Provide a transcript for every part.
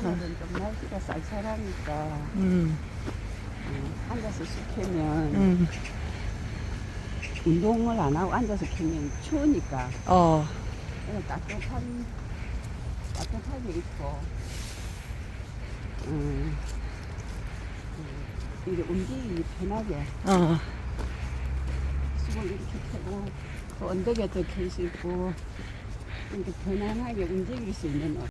오늘은 좀 날씨가 쌀쌀하니까 음, 앉아서 쑥 캐면 음, 운동을 안 하고 앉아서 캐면 추우니까 어, 그냥 따뜻하게 입고 이게 움직이기 편하게 어, 쑥을 이렇게 캐고 또 언덕에 더 캘 수 있고 이렇게 편안하게 움직일 수 있는 옷.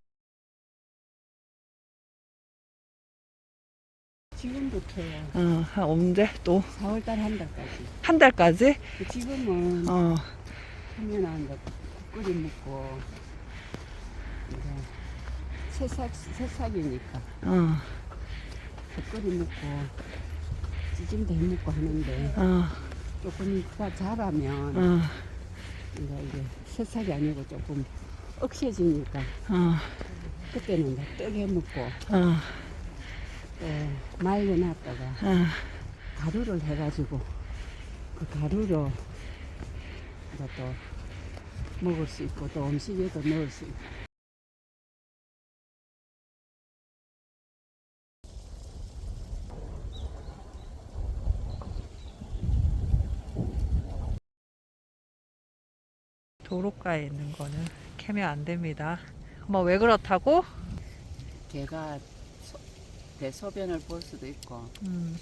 지금부터요. 한 언제 또? 4월달 한 달까지. 한 달까지? 지금은 어, 하면 이제 국거리 묵고 이제 새싹이니까 어, 국거리 묵고 찌짐도 해먹고 하는데 어, 조금 더 자라면 어, 이제 새싹이 아니고 조금 억세지니까 어, 그때는 이제 떡 해먹고 어, 또 말려놨다가 어. 가루를 해가지고 그 가루로 이제 또 먹을 수 있고 또 음식에도 넣을 수 있고. 도로가에 있는 거는 캐면 안 됩니다. 뭐 왜 그렇다고? 개가 대소변을 볼 수도 있고 음,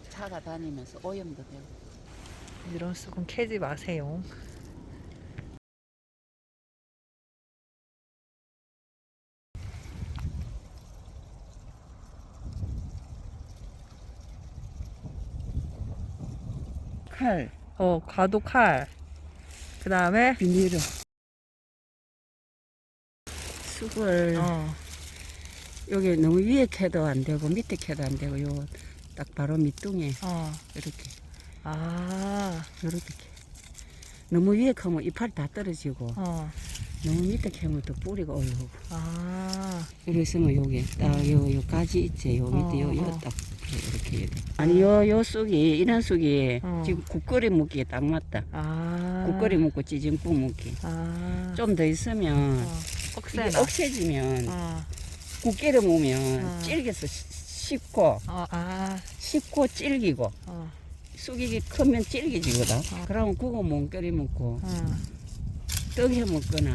차가 다니면서 오염도 되고. 이런 쑥은 캐지 마세요. 칼, 과도 칼. 그 다음에, 비닐을 쑥을 여기 너무 위에 캐도 안 되고 밑에 캐도 안 되고 요 딱 바로 밑둥에 이렇게 이렇게 캐. 너무 위에 캐면 이파리 다 떨어지고 너무 밑에 캐면 또 뿌리가 올라오고. 이렇게 있으면 요게 딱요 가지 있지 요 밑에 요 딱 이렇게 아니 요 쑥이 이런 쑥이 지금 국거리 묵기에 딱 맞다. 국거리 묵고 찌짐국 묵기. 좀 더 있으면 이게 억세지면 국기를 묵으면 질겨서 씹고 질기고 쑥이 크면 질기지거든. 그러면 그거 몽결이 먹고 떡 해 먹거나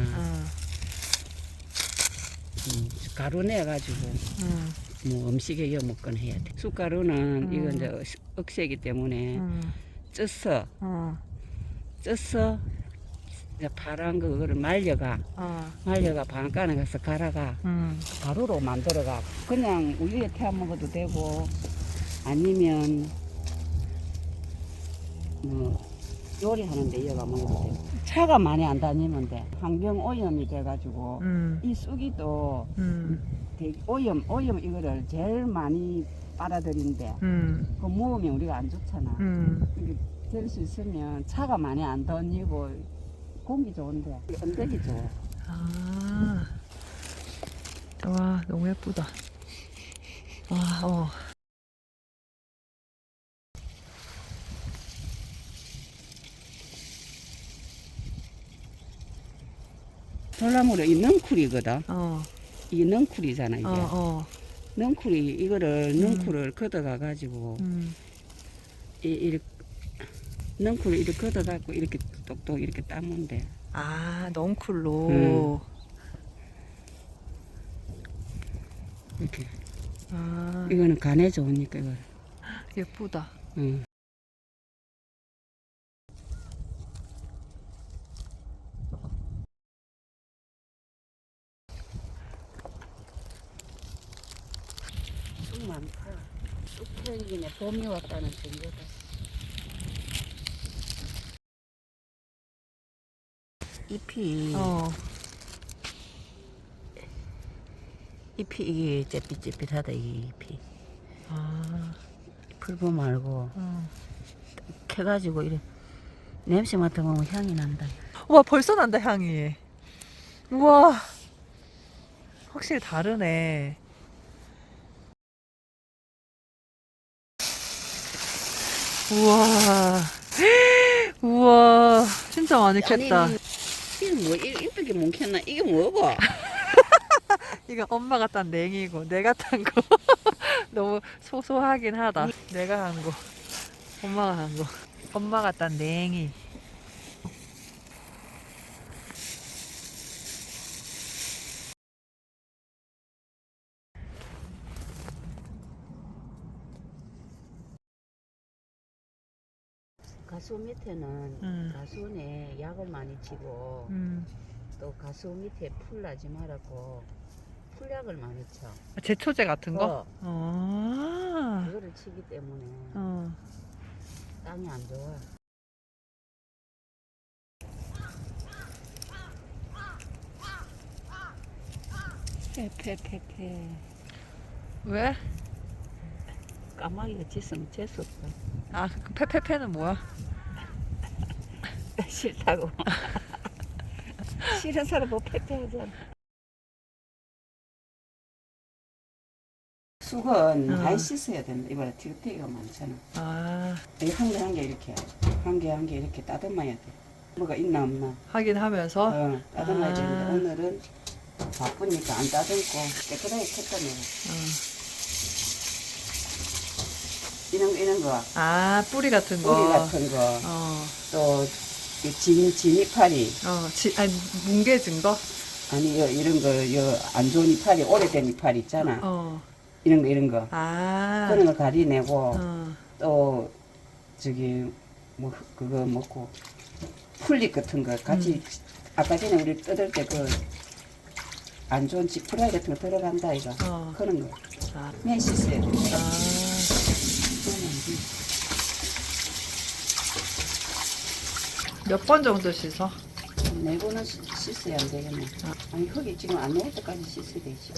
가루 내가지고 뭐 음식에 이어 먹거나 해야 돼. 쑥가루는 이건 이제 억세기 때문에 쪄서 이제 파란 그거를 말려가 방앗간에 가서 갈아가 가루로 만들어가 그냥 우유에 태워 먹어도 되고 아니면 뭐 요리하는데 이어가 먹어도 되고 차가 많이 안 다니면 돼. 환경 오염이 돼가지고 이 쑥이도 되게 오염 이거를 제일 많이 빨아들인데 그 먹으면 우리가 안 좋잖아. 이게 될 수 있으면 차가 많이 안 다니고 공기 좋은데 언덕이 좋아. 와, 너무 예쁘다. 돌나무로 이 넝쿨이거든. 어, 이 넝쿨이잖아 이게. 넝쿨이 이거를 넝쿨을 걷어가 가지고 이렇게 넝쿨을 이렇게 걷어갖고 이렇게 똑똑 이렇게 따면 돼. 넝쿨로. 이렇게. 이거는 간에 좋으니까 이거. 예쁘다. 쑥 많다. 쑥 캐기네 봄이 왔다는 증거다. 잎이 이게 잿빛잿빛하다 이 잎이. 풀보 말고 캐가지고 이래 냄새 맡아보면 향이 난다. 와, 벌써 난다, 향이. 우와, 확실히 다르네. 우와, 우와, 진짜 많이 캤다. 아니, 이게 뭐 이쁘게 못 켰나? 이게 뭐고? 이거 엄마가 딴 냉이고 내가 딴 거 너무 소소하긴 하다. 내가 한 거, 엄마가 한 거. 엄마가 딴 냉이. 가수 밑에는 가수에 약을 많이 치고 또 가수 밑에 풀 나지 말라고 풀약을 많이 쳐. 제초제 같은 거? 아. 그거를 치기 때문에 땅이 안 좋아. 페페페페. 왜? 까마귀가 짖으면 재수 없다. 아, 그 페페페는 뭐야? 싫다고. 싫은 사람 뭐 페페하잖아. 쑥은 많이 씻어야 된다. 이봐라, 티격태기가 많잖아. 아, 이 한 개 한 개 이렇게, 한 개 한 개 이렇게 따듬어야 돼. 뭐가 있나 없나. 하긴 하면서. 따듬어야 되는데 오늘은 바쁘니까 안 따듬고 깨끗하게 캤다며. 이런 거, 아, 뿌리 같은 거. 뿌리 같은 거, 어, 또 진이파리, 아니, 뭉개진 거? 아니 이런 거, 안 좋은 이파리, 오래된 이파리 있잖아. 이런 거. 아, 그런 거 가리내고 어, 또 저기 뭐 그거 먹고 풀잎 같은 거 같이 아까 전에 우리 뜯을 때 그 안 좋은 지푸라기 같은 거 들어간다 이거. 그런 거. 아, 그냥 씻어야 돼. 몇 번 정도 씻어? 네 번은 씻어야 안 되겠네. 아니 흙이 지금 안 녹을 때까지 씻어야 되지.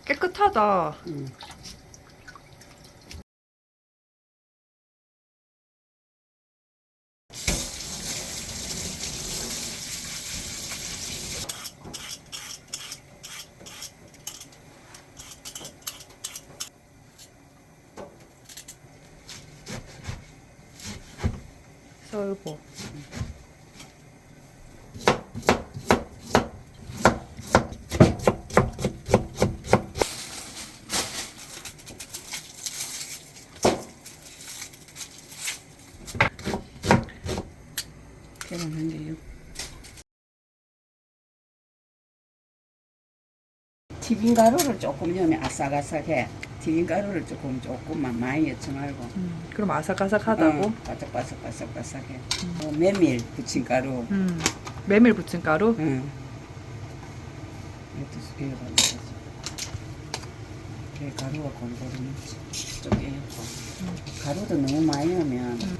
깨끗하다. 썰고. 계란 한 개요. 튀김 가루를 조금 넣으면 아삭아삭해. 튀김 가루를 조금만 많이 넣지 말고. 그럼 아삭아삭하다고? 바삭바삭바삭바삭해. 메밀 부침가루. 메밀 부침가루? 응. 이것도 이거 넣어야지. 그래 가루가 골고루 넣지. 좀 깨고. 가루도 너무 많이 넣으면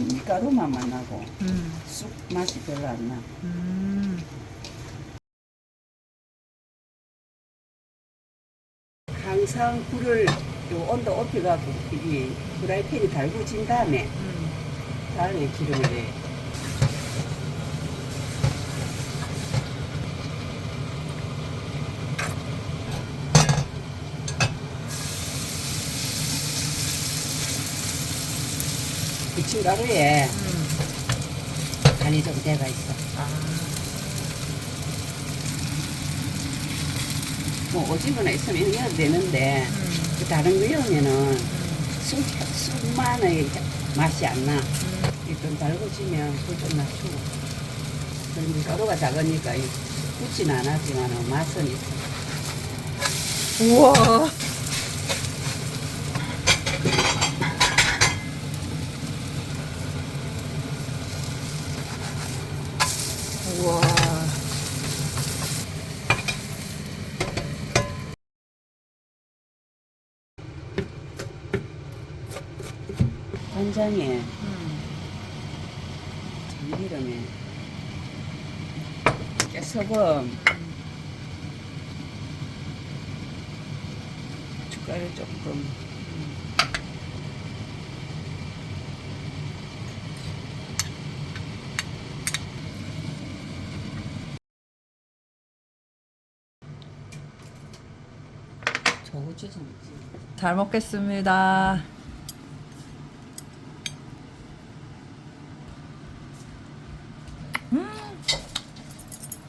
밀가루만 나고 쑥 맛이 별로 안 나. 항상 불을 요 온도 높여갖고 이게 프라이팬이 달궈진 다음에 기름을 내. 부침가루에 간이 좀 돼가 있어. 뭐 오징어나 있으면 이런 거 되는데 그 다른 거 넣으면은 쑥만의 맛이 안 나. 좀 달궈지면 불 좀 낮추고. 그리고 가루가 작으니까 굳진 않았지만 맛은 있어. 우와. 우와. 간장에 참기름에 깨소금 숟가루 조금 저고추 좀 잘 먹겠습니다.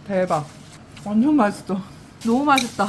대박. 완전 맛있어. 너무 맛있다.